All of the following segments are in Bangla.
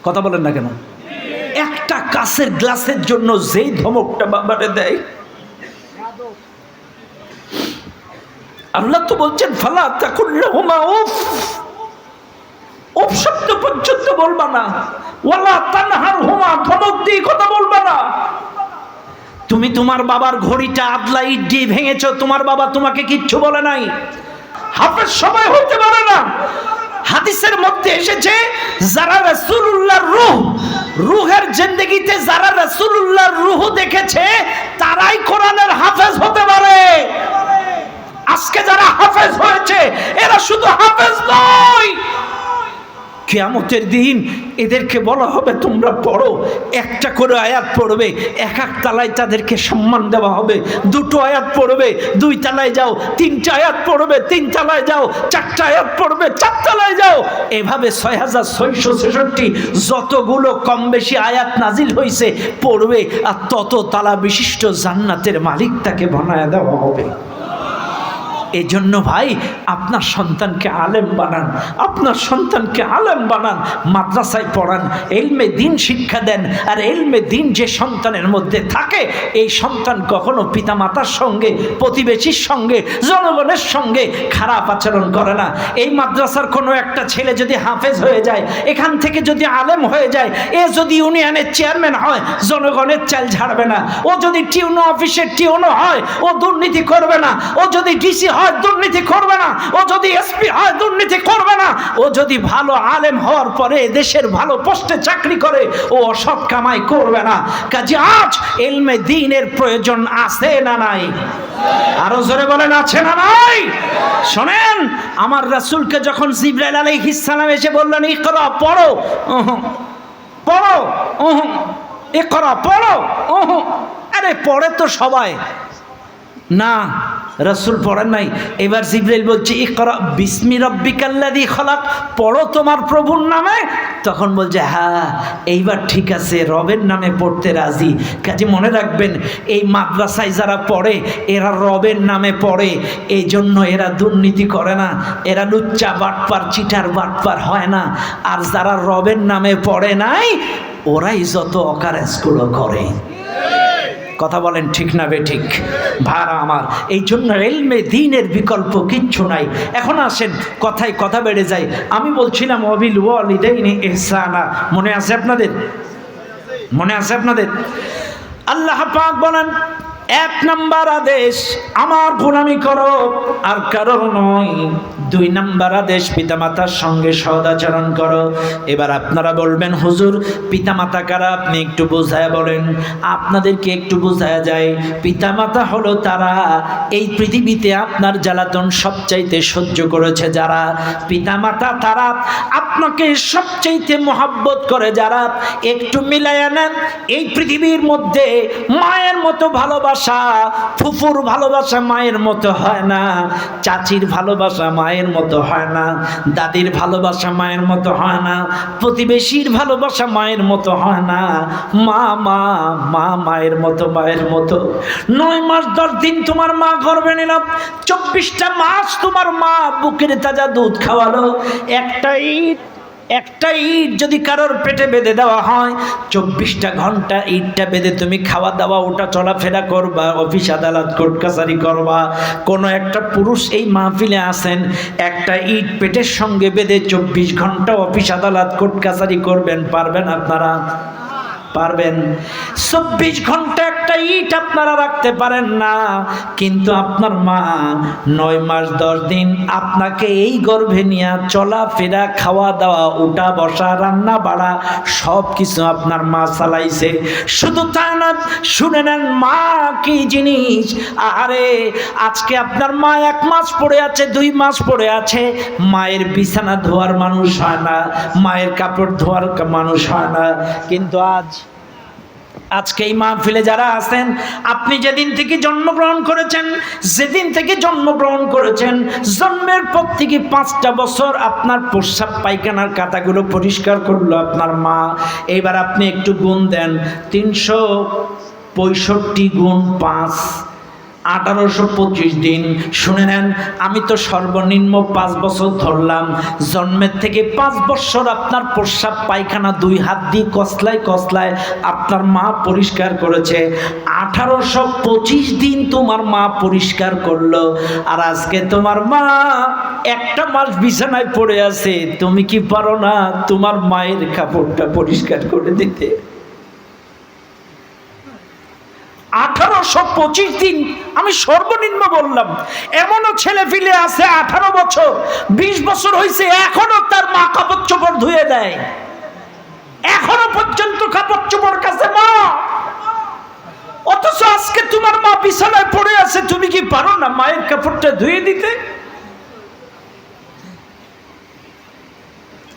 কথা বলেন না কেন? একটা কাঁচের গ্লাসের জন্য যেই ধমকটা বাবারে দেয়, আল্লাহ তো বলছেন ফালা তাকুল লাহুমা উফ, উফ শব্দ পর্যন্ত বলবা না, ওয়ালা তানহারহুমা, ধমক দিয়ে কথা বলবা না। তুমি তোমার বাবার ঘড়িটা আদলা ইট দিয়ে ভেঙেছো, তোমার বাবা তোমাকে কিচ্ছু বলে নাই। হাফেজ সবাই হতে পারে না। হাদিসের মধ্যে এসেছে যারা রাসূলুল্লাহর রূহের জিন্দেগিতে যারা রাসূলুল্লাহর রূহ দেখেছে তারাই কোরআনের হাফেজ হতে পারে। আজকে যারা হাফেজ হয়েছে এরা শুধু হাফেজ নয়, কিয়ামতের দিন এদেরকে বলা হবে তোমরা পড়ো, একটা করে আয়াত পড়বে, এক এক তালায় তাদেরকে সম্মান দেওয়া হবে। দুটো আয়াত পড়বে, দুই তালায় যাও, তিনটা আয়াত পড়বে, তিন তালায় যাও, চারটা আয়াত পড়বে, চার তালায় যাও। এভাবে 6666 যতগুলো কম বেশি আয়াত নাজিল হয়েছে পড়বে, আর তত তালা বিশিষ্ট জান্নাতের মালিক তাকে বানায় দেওয়া হবে। এই জন্য ভাই আপনার সন্তানকে আলেম বানান, আপনার সন্তানকে আলেম বানান, মাদ্রাসায় পড়ান, ইলমে দ্বীন শিক্ষা দেন। আর ইলমে দ্বীন যে সন্তানের মধ্যে থাকে এই সন্তান কখনো পিতামাতার সঙ্গে, প্রতিবেশীর সঙ্গে, জনগণের সঙ্গে খারাপ আচরণ করে না। এই মাদ্রাসার কোনো একটা ছেলে যদি হাফেজ হয়ে যায়, এখান থেকে যদি আলেম হয়ে যায়, এ যদি ইউনিয়নের চেয়ারম্যান হয় জনগণের চাল ঝাড়বে না। ও যদি টিউনো অফিসের টিউনো হয় ও দুর্নীতি করবে না। ও যদি ডিসি হয় দুর্নীতি করবে না। ও যদি এসপি হয় দুর্নীতি করবে না। ও যদি ভালো আলেম হওয়ার পরে দেশের ভালো পোস্টে চাকরি করে ও অসৎ কামাই করবে না। কাজে আজ ইলমে দ্বীনের প্রয়োজন আছে না নাই? আরো জোরে বলেন আছে না নাই? শোনেন, আমার রাসূলকে যখন জিবরাইল আলাইহিস সালাম এসে বললেন ইকরা পড়ো, পড়ো, ইকরা পড়ো, আরে পড়ে তো সবাই না, রাসূল পড়েন নাই। এবার জিবরাইল বলছে ইকরা বিসমি রাব্বিকাল্লাযী খলাক, পড়ো তোমার প্রভুর নামে। তখন বলছে হ্যাঁ এইবার ঠিক আছে, রবের নামে পড়তে রাজি। কাজে মনে রাখবেন এই মাদ্রাসায় যারা পড়ে এরা রবের নামে পড়ে, এই জন্য এরা দুর্নীতি করে না, এরা লুচ্চা বাটপার চিটার বাটপার হয় না। আর যারা রবের নামে পড়ে নাই ওরাই যত অকারেজগুলো করে। কথা বলেন ঠিক না বে ঠিক? ভাড়া আমার, এই জন্য ইলমে দ্বীনের বিকল্প কিচ্ছু নাই। এখন আসেন কথায় কথা বেড়ে যায়। আমি বলছিলাম ওয়াবিল ওয়ালিদাইনি ইহসানা, মনে আছে আপনাদের? মনে আছে আপনাদের? আল্লাহ পাক বলেন এক নাম্বার আদেশ আমার গোলামি করো আর কারোর নয়। দুই নাম্বার আদেশ পিতামাতার সঙ্গে সদাচরণ করো। এবার আপনারা বলবেন হুজুর পিতামাতা কারা? আপনি একটু বোঝায় বলেন। আপনাদেরকে একটু বোঝায়া যায়, পিতামাতা হলো তারা এই পৃথিবীতে আপনার জ্বালাতন সবচাইতে সহ্য করেছে যারা। পিতামাতা তারা আপনাকে সবচাইতে মহব্বত করে যারা। একটু মিলাইয়া নেন, এই পৃথিবীর মধ্যে মায়ের মতো ভালোবাসা, ফুফুর ভালোবাসা মায়ের মতো হয় না, চাচির ভালোবাসা মায়ের মতো হয় না, দাদির ভালোবাসা মায়ের মতো হয় না, প্রতিবেশীর ভালোবাসা মায়ের মতো হয় না। মা মা মা মায়ের মতো, মায়ের মতো। 9 মাস 10 দিন তোমার মা গর্ভে নিল, 24টা মাস তোমার মা বুকের তাজা দুধ খাওয়ালো। একটা ইট যদি কারোর পেটে বেঁধে দেওয়া হয় 24টা ঘন্টা ইটটা বেঁধে তুমি খাওয়া দাওয়া ওটা চলাফেরা করবা, অফিস আদালত কোর্ট কাছারি করবা। কোনো একটা পুরুষ এই মাহফিলে আসেন, একটা ইট পেটের সঙ্গে বেঁধে 24 ঘন্টা অফিস আদালত কোর্ট কাছারি করবেন? পারবেন আপনারা? পারবেন? 24 ঘন্টা একটা ইট আপনারা রাখতে পারেন না, কিন্তু আপনার মা 9 মাস 10 দিন আপনাকে এই গর্ভে নিয়ে চলাফেরা, খাওয়া দাওয়া, উঠা বসা, রান্না বাড়া সব কিছু আপনার মা চালাইছে। শুধু তা না, শুনে নেন মা কি জিনিস। আরে আজকে আপনার মা 1 মাস পড়ে আছে, 2 মাস পড়ে আছে, মায়ের বিছানা ধোয়ার মানুষ হয় না, মায়ের কাপড় ধোয়ার মানুষ হয় না। কিন্তু আজকে এই মাহফিলে যারা আছেন, আপনি যেদিন থেকে জন্মগ্রহণ করেছেন, যেদিন থেকে জন্মগ্রহণ করেছেন, জন্মের পর থেকে 5টা বছর আপনার প্রস্রাব পায়খানার কাঁটাগুলো পরিষ্কার করলো আপনার মা। এবার আপনি একটু গুণ দেন, 365 গুণ 5, 1825 দিন। শুনে নেন, আমি তো সর্বনিম্ন 5 বছর ধরলাম। জন্মের থেকে 5 বছর আপনার প্রস্রাব পায়খানা 2 হাত দিয়ে কসলায় কসলায় আপনার মা পরিষ্কার করেছে। 1825 দিন তোমার মা পরিষ্কার করলো, আর আজকে তোমার মা একটা মাস বিছানায় পড়ে আছে। তুমি কি পারো না তোমার মায়ের কাপড়টা পরিষ্কার করে দিতে? 1825 দিন আমি সর্বনিম্ন বললাম। এমনও ছেলে ফিলে আছে 18 বছর 20 বছর হয়েছে, এখনো তার মা কাপড় চোপড় ধুয়ে দেয়, এখনো পর্যন্ত কাপড় চোপড় কাছে মা। অথচ আজকে তোমার মা বিছানায় পড়ে আছে, তুমি কি পারো না মায়ের কাপড়টা ধুয়ে দিতে?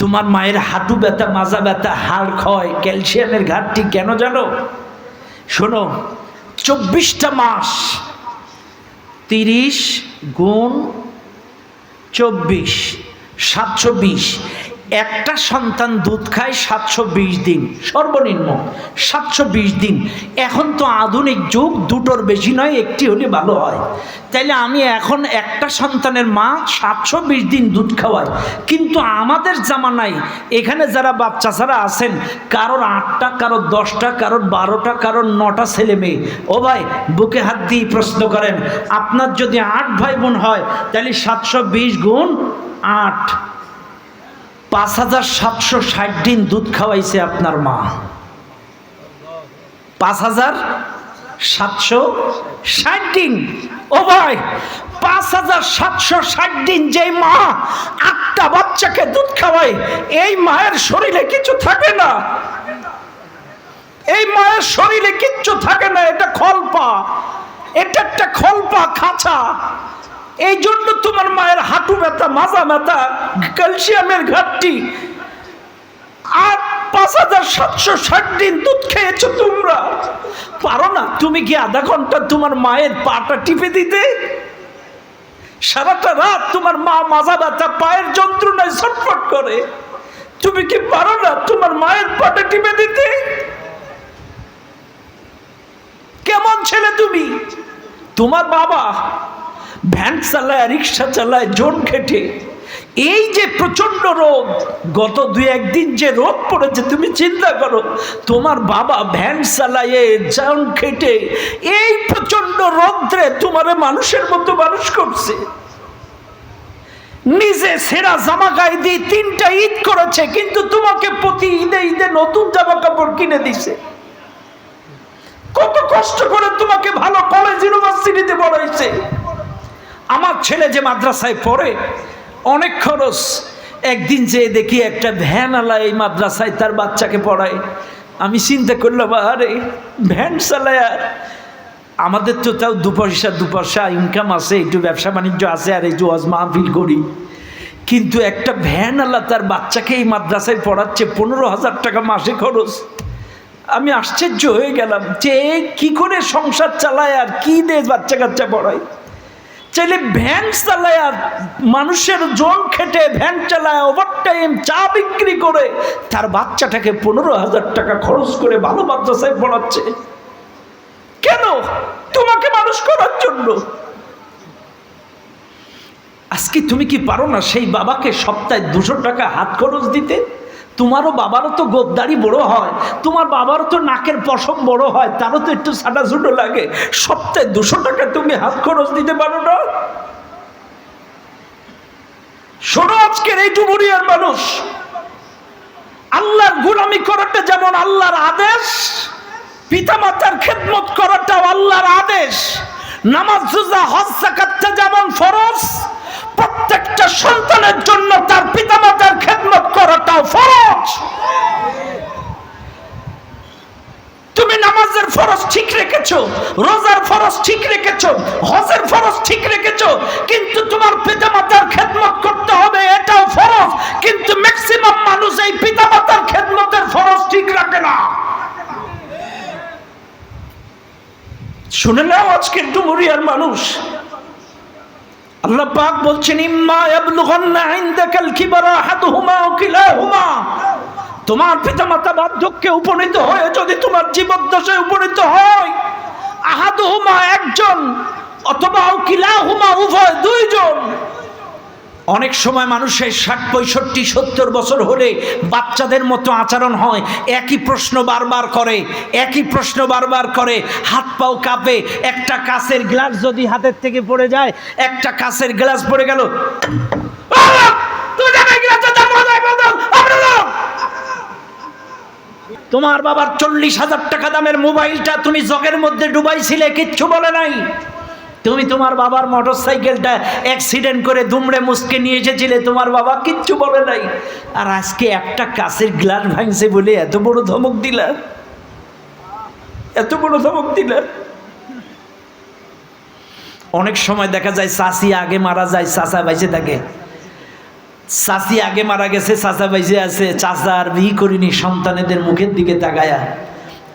তোমার মায়ের হাঁটু ব্যথা, মাজা ব্যথা, হাড় ক্ষয়, ক্যালসিয়ামের ঘাটতি কেন জানো? শোনো, 24টা মাস, 30 গুণ 24, 720। একটা সন্তান দুধ খায় 720 দিন, সর্বনিম্ন 720 দিন। এখন তো আধুনিক যুগ, দুটোর বেশি নয়, একটি হলে ভালো হয়। তাইলে আমি এখন একটা সন্তানের মা 720 দিন দুধ খাওয়াই। কিন্তু আমাদের জামানায় এখানে যারা বাচ্চা ছাড়া আছেন, কারোর 8টা, কারোর 10টা, কারোর 12টা, কারোর 9টা ছেলে মেয়ে। ও ভাই, বুকে হাত দিয়ে প্রশ্ন করেন, আপনার যদি 8 ভাই বোন হয় তাহলে 720 গুণ 8, 5760 দিন দুধ খাওয়াইছে আপনার মা। 5760 দিন। ও ভাই, 5760 দিন যে মা 8টা বাচ্চাকে দুধ খাওয়ায়, এই মায়ের শরীরে কিছু থাকে না, এই মায়ের শরীরে কিচ্ছু থাকে না। এটা খলপা, এটা একটা খলপা খাঁচা। এই জন্য তোমার মায়ের হাঁটু ব্যথা, মাজা ব্যথা, ক্যালসিয়ামের ঘাটতি। আর 5760 দিন দুধ খেয়েছো তোমরা, পারো না? তুমি কি আধা ঘন্টা তোমার মায়ের পাটা টিপে দিতে? সারাটা রাত তোমার মা মাজা ব্যথা, পায়ের যন্ত্রণায় ছটফট করে, তুমি কি পারো না তোমার মায়ের পাটা টিপে দিতে? কেমন ছেলে তুমি? তোমার বাবা ভ্যান চালায়, রিক্সা চালায়, জন খেটে। এই যে প্রচন্ড রোদ, গত 2-1 দিন যে রোদ পড়েছে, তুমি চিন্তা করো, তোমার বাবা ভ্যান চালায়, জন খেটে, এই প্রচন্ড রোদ্রে তোমারে মানুষের মতো মানুষ করছে। নিজে সেরা জামা গায়ে দিয়ে 3টা ঈদ করেছে, কিন্তু তোমাকে প্রতি ঈদে ঈদে নতুন জামা কাপড় কিনে দিছে। কত কষ্ট করে তোমাকে ভালো কলেজ ইউনিভার্সিটিতে পড়াইছে। আমার ছেলে যে মাদ্রাসায় পড়ে, অনেক খরচ। একদিন যে দেখি একটা ভ্যানওয়ালা এই মাদ্রাসায় তার বাচ্চাকে পড়ায়। আমি চিন্তা করলাম, আরে ভ্যান চালায়, আমাদের তো তাও 2 পয়সা ইনকাম আছে, একটু ব্যবসা বাণিজ্য আছে, আর এই যে ওয়াজ মাহফিল করি। কিন্তু একটা ভ্যানওয়ালা তার বাচ্চাকে এই মাদ্রাসায় পড়াচ্ছে, 15,000 টাকা মাসে খরচ। আমি আশ্চর্য হয়ে গেলাম যে কি করে সংসার চালায় আর কি দিয়ে বাচ্চা কাচ্চা পড়ায়। চাইলে ভ্যান চালায়, মানুষের জন খেটে ভ্যান চালায়, ওভারটাইম চা বিক্রি করে তার বাচ্চাটাকে 15,000 টাকা খরচ করে ভালো মাদ্রাসায় পড়াচ্ছে। কেন? তোমাকে মানুষ করার জন্য। আজকে তুমি কি পারো না সেই বাবাকে সপ্তাহে 200 টাকা হাত খরচ দিতে? তোমারও বাবারও তো গোপদারি বড় হয়, তোমার বাবারও তো নাকের পশম বড় হয়, তারও তো একটু ছাটা ছুটো লাগে। সপ্তাহে 200 টাকা তুমি হাত খরচ দিতে পারো না? শোনো, আজকের এই ডুমুরিয়ার মানুষ, আল্লাহর গোলামি করাটা যেমন আল্লাহর আদেশ, পিতামাতার খেদমত করাটাও আল্লাহর আদেশ, নামাজ রোজা হজ যাকাতটা যেমন ফরজ, প্রত্যেকটা সন্তানের জন্য তার পিতামাতার খেদমত করাটাও ফরজ। তুমি নামাজের ফরজ ঠিক রেখেছো, রোজার ফরজ ঠিক রেখেছো, হজের ফরজ ঠিক রেখেছো, কিন্তু তোমার পিতামাতার খেদমত করতে হবে, এটাও ফরজ। কিন্তু ম্যাক্সিমাম মানুষ এই পিতামাতার খেদমতের ফরজ ঠিক রাখে না। শুনে নাও আজকের ডুমুরিয়ার মানুষ, আল্লাহ পাক বলছেন, ইম্মা ইয়াবলুগান্না ইনদাকাল কিবারা আহাদুহুমা আও কিলাহুমা, তোমার পিতামাতা বার্ধক্যে উপনীত হয়ে যদি তোমার জীবদ্দশায় উপনীত হয়, আহাদুহুমা একজন, অথবা কিলাহুমা, উভয়, দুইজন। অনেক সময় মানুষের 60, 65, 70 বছর হলে বাচ্চাদের মতো আচরণ হয়, একই প্রশ্ন বারবার করে, একই প্রশ্ন বারবার করে, হাত পাও কাঁপে। একটা কাঁচের গ্লাস যদি হাতের থেকে পড়ে যায়, একটা কাঁচের গ্লাস পড়ে গেল, তোমার বাবার 40,000 টাকা দামের মোবাইলটা তুমি জগের মধ্যে ডুবাইছিলে, কিচ্ছু বলে নাই। তুমি তোমার বাবার মোটরসাইকেলটা অ্যাক্সিডেন্ট করে দুমড়ে মুচকে নিয়ে এসেছিলে, তোমার বাবা কিচ্ছু বলে নাই। আর আজকে একটা কাঁচের গ্লাস ভাঙছে বলে এত বড় ধমক দিলা, এত বড় ধমক দিলা। অনেক সময় দেখা যায় চাচি আগে মারা যায়, চাচা বাইসে থাকে। চাচি আগে মারা গেছে, চাচা বাইসে আছে, চাচা আর বিয়ে করিনি, সন্তানেদের মুখের দিকে তাকায়া।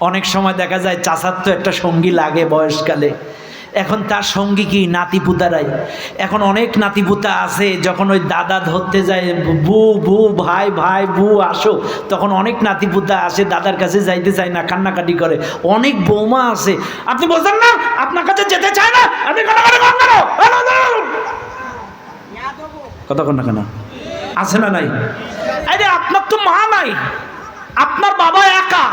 অনেক সময় দেখা যায় চাচার তো একটা সঙ্গী লাগে বয়সকালে, এখন তার সঙ্গী কি নাতিপুতারাই। এখন অনেক নাতিপুতা আছে, যখন ওই দাদা ধরতে যায়, বু বু ভাই ভাই বু আসো, তখন অনেক নাতিপুতা আসে, দাদার কাছে যাইতে চায় না, কান্নাকাটি করে। অনেক বৌমা আছে, আপনি বলছেন না আপনার কাছে যেতে চায় না, আপনি কতক্ষণ না কেন আছে না নাই? আরে আপনার তো মা নাই, আপনার বাবা একা,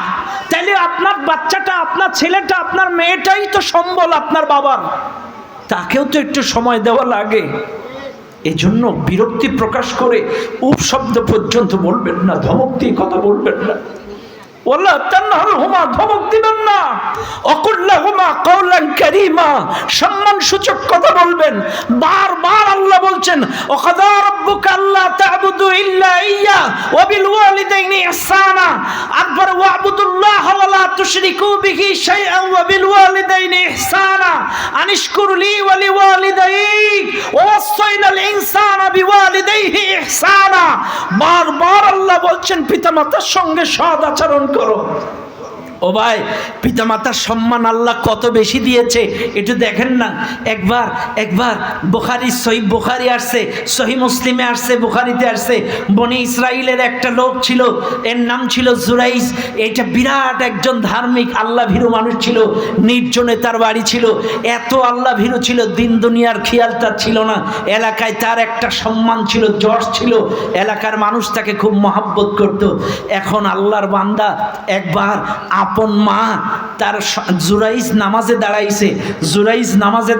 তাইলে আপনার বাচ্চাটা, আপনার ছেলেটা, আপনার মেয়েটাই তো সম্বল আপনার বাবার, তাকেও তো একটু সময় দেওয়া লাগে। এজন্য বিরক্তি প্রকাশ করে উপশব্দ পর্যন্ত বলবেন না, ধমক দিয়ে কথা বলবেন না। ওয়ালা তানহারহুমা, ধমক দিবেন না। অকুল্লাহুমা কাওলান কারীমা, সম্মান সূচক কথা বলবেন। বারবার আল্লাহ বলছেন ওয়াকাদা রাব্বুকা আল্লা তা'বুদু ইল্লা ইয়্যা ওয়া বিল ওয়ালিদাইনি ইহসানা। আকবার ওয়া'বুদুল্লাহ ওয়া লা তুশরিকু বিহি শাইআন ওয়া বিল ওয়ালিদাইনি ইহসানা আনিশকুর লি ওয়া লিওয়ালিদাইক ওয়া ওয়াসাইনাল ইনসানা বিওয়ালিদাইহি ইহসানা। বারবার আল্লাহ বলছেন পিতামাতার সঙ্গে সৎ আচরণ করো। ও ভাই, পিতামাতার সম্মান আল্লাহ কত বেশি দিয়েছে একটু দেখেন না। একবার বুখারী, সহিহ বুখারী আসছে, সহিহ মুসলিমে আসছে, বুখারীতে আসছে। বনি ইসরাইলের একটা লোক ছিল, এর নাম ছিল জুরাইজ। এটা বিরাট একজন ধার্মিক আল্লাহ ভীরু মানুষ ছিল, নির্জনে তার বাড়ি ছিল। এত আল্লাহ ভীরু ছিল, দিন দুনিয়ার খেয়াল তার ছিল না। এলাকায় তার একটা সম্মান ছিল, যশ ছিল, এলাকার মানুষ তাকে খুব মহাব্বত করত। এখন আল্লাহর বান্দা একবার আপন মা, তার জুরাইজ নামাজে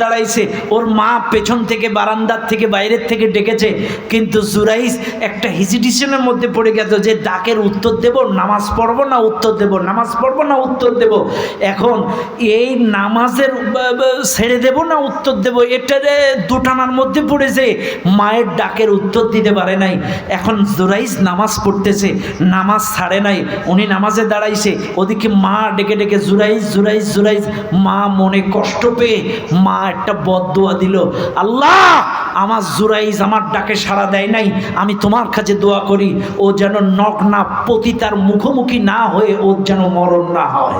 দাঁড়াইছে, ওর মা পেছন থেকে বারান্দার থেকে বাইরের থেকে ডেকেছে, কিন্তু জুরাইজ একটা হেজিটেশনের মধ্যে পড়ে গেছে যে ডাকের উত্তর দেব, নামাজ পড়বো না উত্তর দেব, নামাজ পড়বো না উত্তর দেব। এখন এই নামাজের ছেড়ে দেব না উত্তর দেব, এটারে দুটানার মধ্যে পড়েছে, মায়ের ডাকের উত্তর দিতে পারে নাই। এখন জুরাইজ নামাজ পড়তেছে, নামাজ ছাড়ে নাই, উনি নামাজে দাঁড়াইছে, ওদিকে মা ডেকে ডেকে জুরাইজ জুরাইজ জুরাইজ। মা মনে কষ্ট পেয়ে মা একটা বদদোয়া দিল, আল্লাহ আমার জুরাইজ আমার ডাকে সাড়া দেয় নাই, আমি তোমার কাছে দোয়া করি ও যেন নখ না পতিতার মুখোমুখি না হয়ে ওর যেন মরণ না হয়।